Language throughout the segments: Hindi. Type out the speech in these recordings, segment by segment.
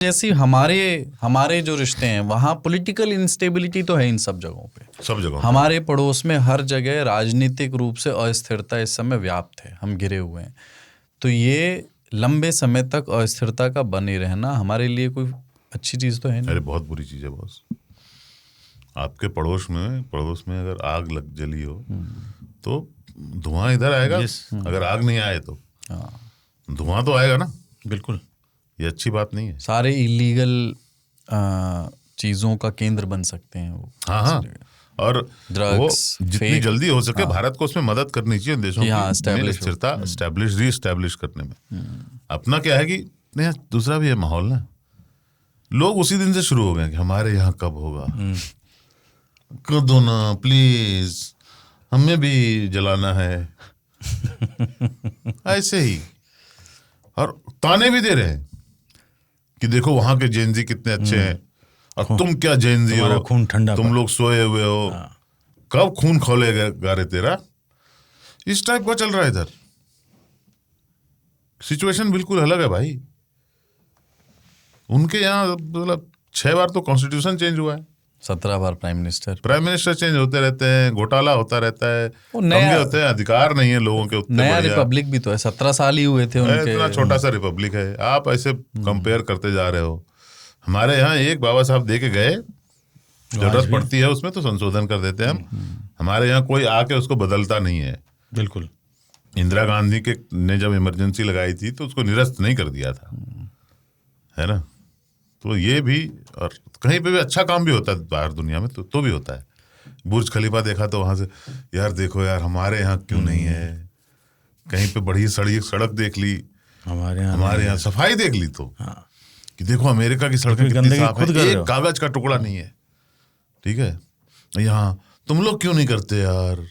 जैसी हमारे हमारे जो रिश्ते हैं वहाँ पॉलिटिकल इंस्टेबिलिटी तो है इन सब जगहों पे, सब जगह। हमारे पड़ोस में हर जगह राजनीतिक रूप से अस्थिरता इस समय व्याप्त है, हम घिरे हुए हैं। तो ये लंबे समय तक अस्थिरता का बने रहना हमारे लिए कोई अच्छी चीज़ तो है नहीं। अरे बहुत बुरी चीज़ है बॉस। आपके पड़ोस में अगर आग लग जली हो तो धुआं इधर आएगा। अगर आग नहीं आए तो धुआं तो आएगा ना। बिल्कुल, ये अच्छी बात नहीं है। सारे इलीगल चीज़ों का केंद्र बन सकते हैं वो। हाँ। और वो जितनी जल्दी हो सके भारत को उसमें मदद करनी चाहिए उन देशों की स्थिरता रीस्टैब्लिश करने में। अपना क्या है कि नहीं, दूसरा भी है माहौल ना। लोग उसी दिन से शुरू हो गए कि हमारे यहाँ कब होगा, कर दो ना प्लीज, हमें भी जलाना है। ऐसे ही, और ताने भी दे रहे हैं कि देखो वहां के जेनजी कितने अच्छे हैं और तुम क्या जेनजी हो, खून ठंडा, तुम लोग सोए हुए हो। कब खून खौलेगा रे तेरा। इस टाइप का चल रहा है इधर। सिचुएशन बिल्कुल अलग है भाई। उनके यहाँ मतलब 6 बार तो कॉन्स्टिट्यूशन चेंज हुआ है, 17 बार प्राइम मिनिस्टर चेंज होते रहते हैं, घोटाला होता रहता है, दंगे होते हैं, अधिकार नहीं है लोगों के उतने। नया रिपब्लिक भी तो है, 17 साल ही हुए थे उनके। इतना छोटा सा रिपब्लिक है, आप ऐसे कंपेयर करते जा रहे हो। हमारे यहाँ एक बाबा साहब दे के गए, जरूरत पड़ती है उसमें तो संशोधन कर देते हैं हम। हमारे यहाँ कोई आके उसको बदलता नहीं है। बिल्कुल। इंदिरा गांधी के ने जब इमरजेंसी लगाई थी तो उसको निरस्त नहीं कर दिया था, है ना। तो ये भी, और कहीं पे भी अच्छा काम भी होता है बाहर दुनिया में तो भी होता है। बुर्ज खलीफा देखा तो वहां से यार देखो यार हमारे यहाँ क्यों नहीं है। कहीं पे बड़ी सड़क देख ली, हमारे यहाँ सफाई देख ली तो कि देखो अमेरिका की सड़कें कितनी साफ है, एक कागज का टुकड़ा नहीं है। ठीक है, यहाँ तुम लोग क्यों नहीं करते यार।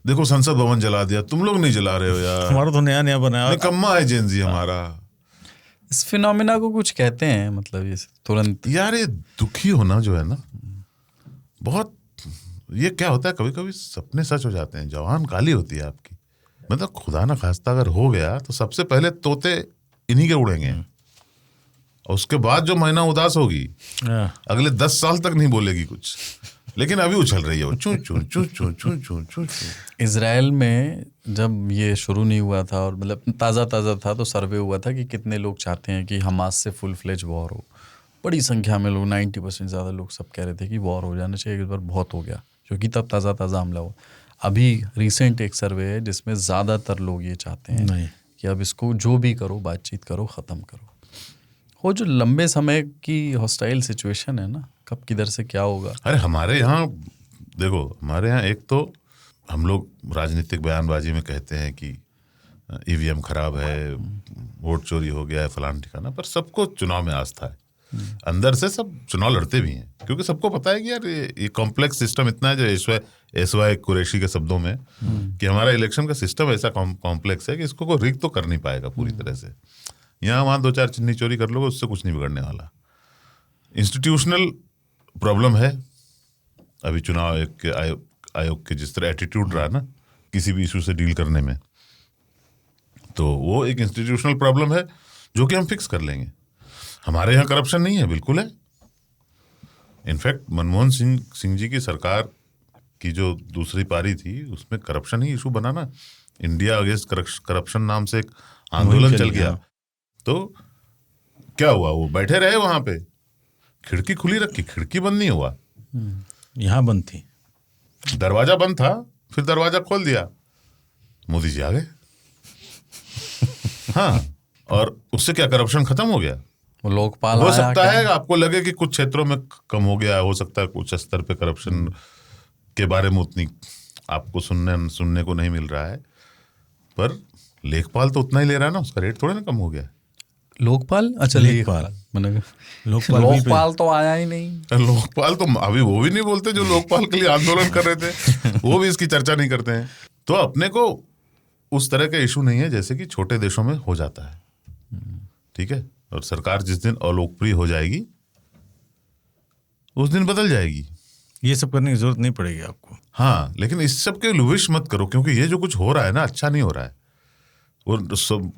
देखो संसद भवन जला दिया, तुम लोग नहीं जला रहे हो यार। हमारा तो नया बनाया, निकम्मा है जेनजी हमारा। इस फिनोमिना को कुछ कहते हैं, मतलब ये तुरंत यार ये दुखी होना जो है ना बहुत, ये क्या होता है कभी कभी सपने सच हो जाते हैं, जवान काली होती है आपकी। मतलब खुदा ना खास्ता अगर हो गया तो सबसे पहले तोते इन्हीं के उड़ेंगे, और उसके बाद जो महीना उदास होगी अगले 10 साल तक नहीं बोलेगी कुछ, लेकिन अभी उछल रही है वो चू चू चू चू चू चू चू। इजराइल में जब ये शुरू नहीं हुआ था और मतलब ताज़ा था तो सर्वे हुआ था कि कितने लोग चाहते हैं कि हमास से फुल फ्लेज वॉर हो। बड़ी संख्या में लोग, 90% ज़्यादा लोग सब कह रहे थे कि वॉर हो जाना चाहिए, इस बार बहुत हो गया, क्योंकि तब ताज़ा हमला हुआ। अभी रिसेंट एक सर्वे है जिसमें ज़्यादातर लोग ये चाहते हैं कि अब इसको जो भी करो, बातचीत करो, ख़त्म करो। वो जो लंबे समय की हॉस्टाइल सिचुएशन है ना, कब किधर से क्या होगा। अरे हमारे यहाँ देखो, हमारे यहाँ एक तो हम लोग राजनीतिक बयानबाजी में कहते हैं कि ईवीएम खराब है, वोट चोरी हो गया है, फलाना ठिकाना, पर सबको चुनाव में आस्था है। अंदर से सब चुनाव लड़ते भी हैं, क्योंकि सबको पता है कि यार ये कॉम्प्लेक्स सिस्टम इतना है, जो एसवाई कुरैशी के शब्दों में कि हमारा इलेक्शन का सिस्टम ऐसा कॉम्प्लेक्स है कि इसको कोई रिग तो कर नहीं पाएगा पूरी तरह से। यहाँ वहाँ 2-4 चिन्नी चोरी कर लोगे, उससे कुछ नहीं बिगड़ने वाला। इंस्टीट्यूशनल प्रॉब्लम है अभी चुनाव आयोग के जिस तरह एटीट्यूड रहा ना किसी भी इशू से डील करने में, तो वो एक इंस्टीट्यूशनल प्रॉब्लम है जो कि हम फिक्स कर लेंगे। हमारे यहाँ करप्शन नहीं है, बिल्कुल है। इनफैक्ट मनमोहन सिंह जी की सरकार की जो दूसरी पारी थी उसमें करप्शन ही इशू बना ना। इंडिया अगेंस्ट करप्शन नाम से एक आंदोलन चल गया। तो क्या हुआ, वो बैठे रहे वहां पे, खिड़की खुली रखी, खिड़की बंद नहीं हुआ। यहाँ बंद थी, दरवाजा बंद था, फिर दरवाजा खोल दिया, मोदी जी आ गए। हाँ, और उससे क्या करप्शन खत्म हो गया। वो लोकपाल हो सकता है आपको लगे कि कुछ क्षेत्रों में कम हो गया, हो सकता है कुछ स्तर पे करप्शन के बारे में उतनी आपको सुनने को नहीं मिल रहा है, पर लेखपाल तो उतना ही ले रहा है ना, उसका रेट थोड़ा ना कम हो गया। लोकपाल, अच्छा लोकपाल तो आया ही नहीं। लोकपाल तो अभी वो भी नहीं बोलते जो लोकपाल के लिए आंदोलन कर रहे थे, वो भी इसकी चर्चा नहीं करते हैं। तो अपने को उस तरह का इशू नहीं है जैसे कि छोटे देशों में हो जाता है। ठीक है, और सरकार जिस दिन अलोकप्रिय हो जाएगी उस दिन बदल जाएगी। ये सब करने की जरूरत नहीं पड़ेगी आपको। हाँ, लेकिन इस सब के लुविश मत करो, क्योंकि ये जो कुछ हो रहा है ना अच्छा नहीं हो रहा है। वो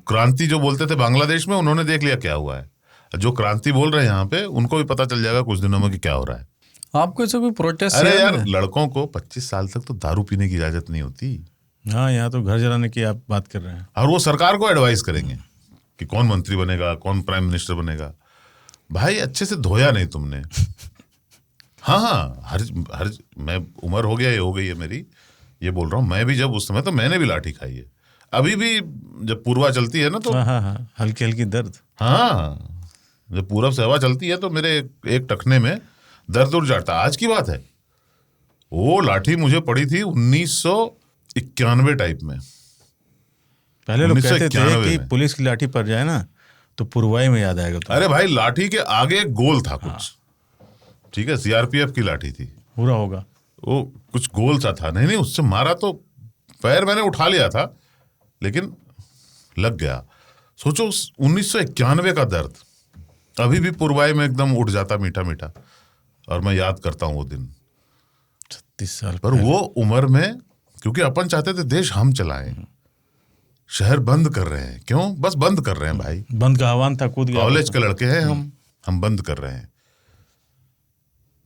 क्रांति जो बोलते थे बांग्लादेश में, उन्होंने देख लिया क्या हुआ है। जो क्रांति बोल रहे हैं यहाँ पे उनको भी पता चल जाएगा कुछ दिनों में कि क्या हो रहा है। आपको ऐसा कोई प्रोटेस्ट? अरे यार, लड़कों को 25 साल तक तो दारू पीने की इजाजत नहीं होती। हाँ, यहाँ तो घर जलाने की आप बात कर रहे हैं। और वो सरकार को एडवाइस करेंगे कि कौन मंत्री बनेगा, कौन प्राइम मिनिस्टर बनेगा। भाई अच्छे से धोया नहीं तुमने। हाँ, हर मैं उम्र हो गया, ये हो गई है मेरी, ये बोल रहा हूँ। मैं भी जब उस समय तो मैंने भी लाठी खाई है। अभी भी जब पूर्वा चलती है ना तो हाँ, हल्की हल्की दर्द। हाँ, जब पूरब से हवा चलती है तो मेरे एक टखने में दर्द उड़ जाता। आज की बात है, वो लाठी मुझे पड़ी थी 1991 टाइप में। पहले लोग कहते थे 1991 कि में। पुलिस की लाठी पड़ जाए ना तो पुरवाई में याद आएगा। तो अरे भाई, लाठी के आगे एक गोल था कुछ, ठीक है, सीआरपीएफ की लाठी थी, पूरा होगा। वो कुछ गोल सा था। नहीं, उससे मारा तो पैर मैंने उठा लिया था, लेकिन लग गया। सोचो 1991 का दर्द अभी भी पुरवाई में एकदम उठ जाता, मीठा मीठा। और मैं याद करता हूँ वो दिन। 36 साल पर वो उम्र में, क्योंकि अपन चाहते थे देश हम चलाएं, शहर बंद कर रहे हैं। क्यों? बस बंद कर रहे हैं भाई। बंद का आह्वान था, कूद गया। कॉलेज के लड़के हैं हम बंद कर रहे हैं।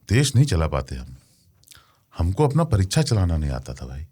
देश नहीं चला पाते हम। हमको अपना परीक्षा चलाना नहीं आता था भाई।